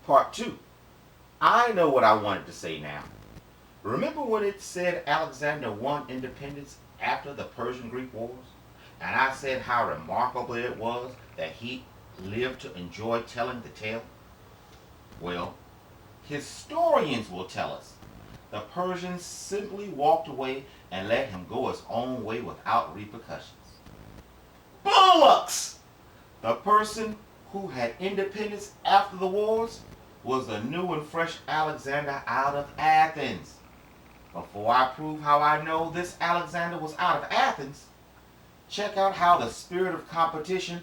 Part 2. I know what I wanted to say now. Remember when it said Alexander won independence after the Persian-Greek Wars? And I said how remarkable it was that he lived to enjoy telling the tale? Well, historians will tell us the Persians simply walked away and let him go his own way without repercussions. Bullocks! The person who had independence after the wars was the new and fresh Alexander out of Athens. Before I prove how I know this Alexander was out of Athens, check out how the spirit of competition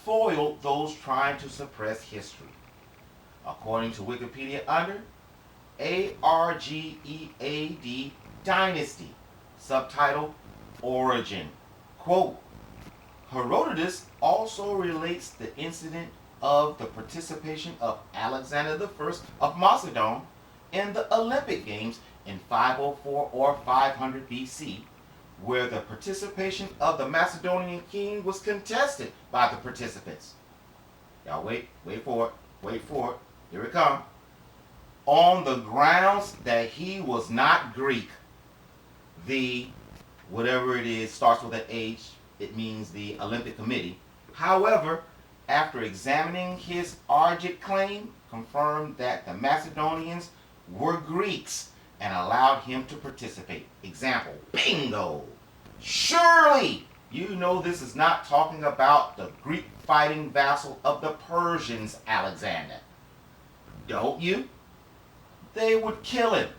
foiled those trying to suppress history. According to Wikipedia under Argead Dynasty, subtitle Origin. Quote, Herodotus also relates the incident of the participation of Alexander I of Macedon in the Olympic Games in 504 or 500 BC, where the participation of the Macedonian king was contested by the participants. Y'all wait for it, here it comes. On the grounds that he was not Greek. The, whatever it is, starts with an H, it means the Olympic Committee. However, after examining his Argead claim, confirmed that the Macedonians were Greeks and allowed him to participate. Example, bingo! Surely you know this is not talking about the Greek fighting vassal of the Persians, Alexander. Don't you? They would kill him.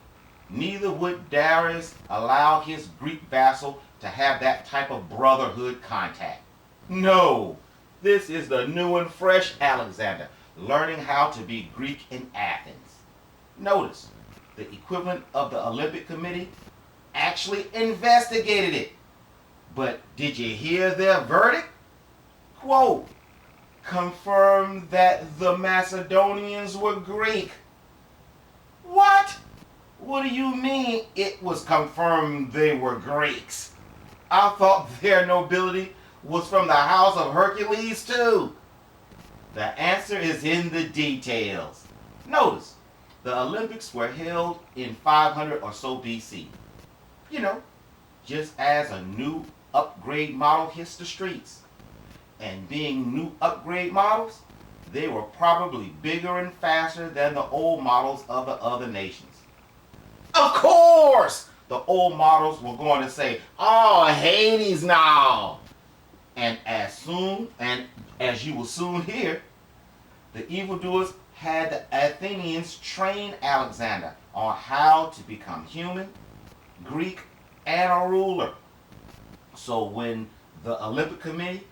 Neither would Darius allow his Greek vassal to have that type of brotherhood contact. No, this is the new and fresh Alexander, learning how to be Greek in Athens. Notice, the equivalent of the Olympic Committee actually investigated it. But did you hear their verdict? Quote, confirmed that the Macedonians were Greek. What? What do you mean it was confirmed they were Greeks? I thought their nobility was from the house of Hercules too. The answer is in the details. Notice, the Olympics were held in 500 or so BC. You know, just as a new upgrade model hits the streets. And being new upgrade models, they were probably bigger and faster than the old models of the other nations. Of course, the old models were going to say, oh, Hades now. And as you will soon hear, the evildoers had the Athenians train Alexander on how to become human, Greek, and a ruler. So when the Olympic Committee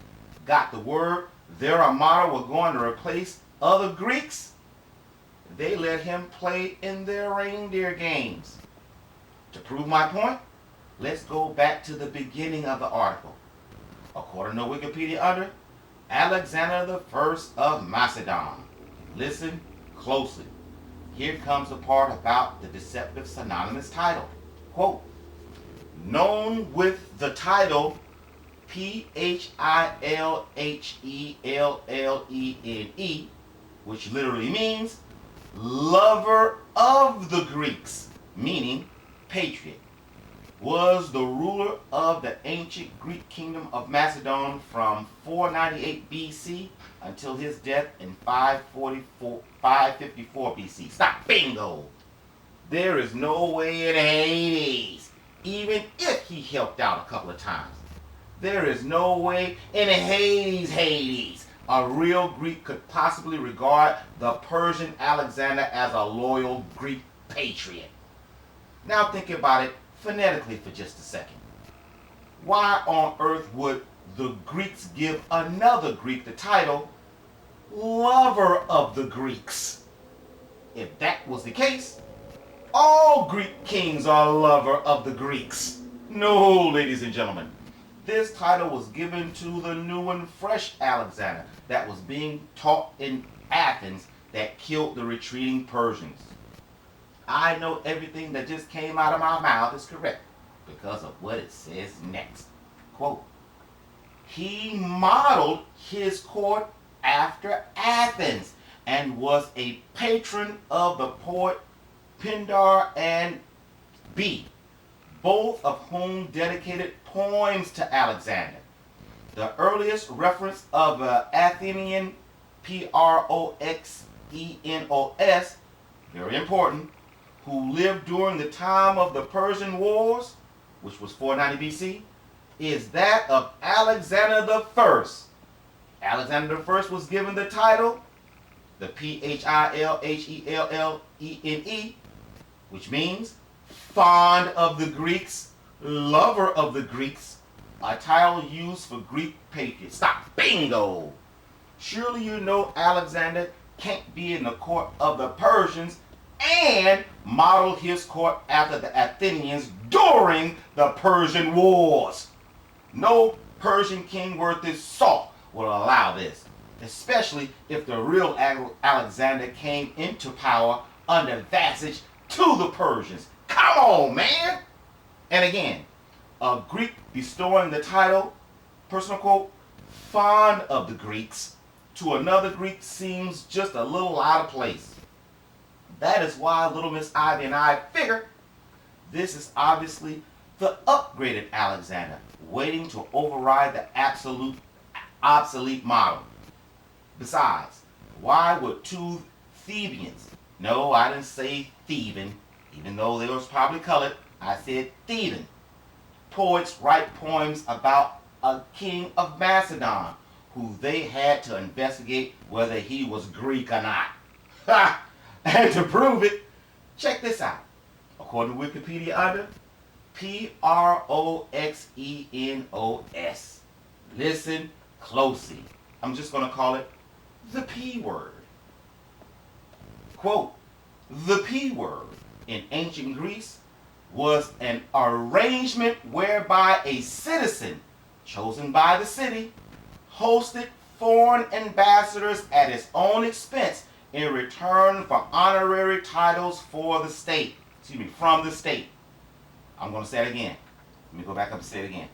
got the word their armada were going to replace other Greeks, they let him play in their reindeer games. To prove my point, let's go back to the beginning of the article. According to Wikipedia under Alexander I of Macedon. Listen closely. Here comes the part about the deceptive synonymous title. Quote, known with the title Philhellene, which literally means lover of the Greeks, meaning patriot, was the ruler of the ancient Greek kingdom of Macedon from 498 BC until his death in 554 BC. Stop, bingo! There is no way in Hades, even if he helped out a couple of times, there is no way in Hades, a real Greek could possibly regard the Persian Alexander as a loyal Greek patriot. Now think about it phonetically for just a second. Why on earth would the Greeks give another Greek the title lover of the Greeks? If that was the case, all Greek kings are lover of the Greeks. No, ladies and gentlemen. This title was given to the new and fresh Alexander that was being taught in Athens that killed the retreating Persians. I know everything that just came out of my mouth is correct because of what it says next. Quote, he modeled his court after Athens and was a patron of the poet Pindar and B, both of whom dedicated poems to Alexander. The earliest reference of Athenian, Proxenos, very important, who lived during the time of the Persian Wars, which was 490 BC, is that of Alexander the First. Alexander the First was given the title, the Philhellene, which means fond of the Greeks, lover of the Greeks, a title used for Greek patriots. Stop. Bingo. Surely you know Alexander can't be in the court of the Persians and model his court after the Athenians during the Persian Wars. No Persian king worth his salt will allow this, especially if the real Alexander came into power under vassalage to the Persians. Come on, man! And again, a Greek bestowing the title, personal quote, fond of the Greeks, to another Greek seems just a little out of place. That is why Little Miss Ivy and I figure this is obviously the upgraded Alexander, waiting to override the obsolete model. Besides, why would two Thebans, no, I didn't say Theban, even though they was probably colored, I said Theban, poets write poems about a king of Macedon who they had to investigate whether he was Greek or not. Ha! And to prove it, check this out. According to Wikipedia under Proxenos. Listen closely. I'm just going to call it the P word. Quote, the P word in ancient Greece was an arrangement whereby a citizen chosen by the city hosted foreign ambassadors at his own expense in return for honorary titles for the state. From the state. I'm going to say it again. Let me go back up and say it again.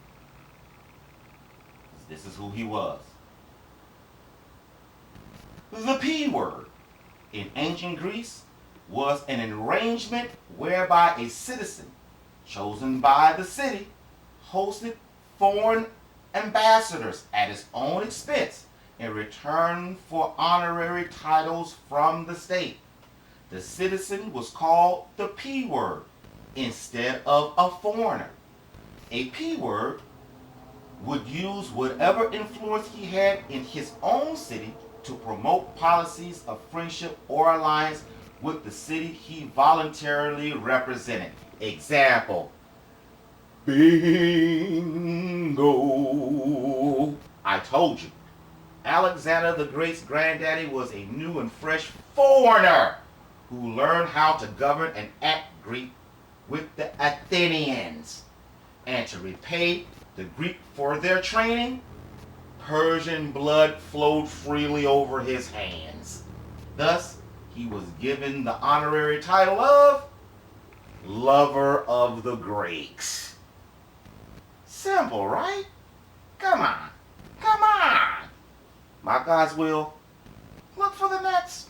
This is who he was. The P word in ancient Greece was an arrangement whereby a citizen chosen by the city hosted foreign ambassadors at his own expense in return for honorary titles from the state. The citizen was called the P word instead of a foreigner. A P word would use whatever influence he had in his own city to promote policies of friendship or alliance with the city he voluntarily represented. Example. Bingo. I told you. Alexander the Great's granddaddy was a new and fresh foreigner who learned how to govern and act Greek with the Athenians. And to repay the Greek for their training, Persian blood flowed freely over his hands. Thus, he was given the honorary title of lover of the Greeks. Simple, right? Come on. Come on. My God's will, look for the next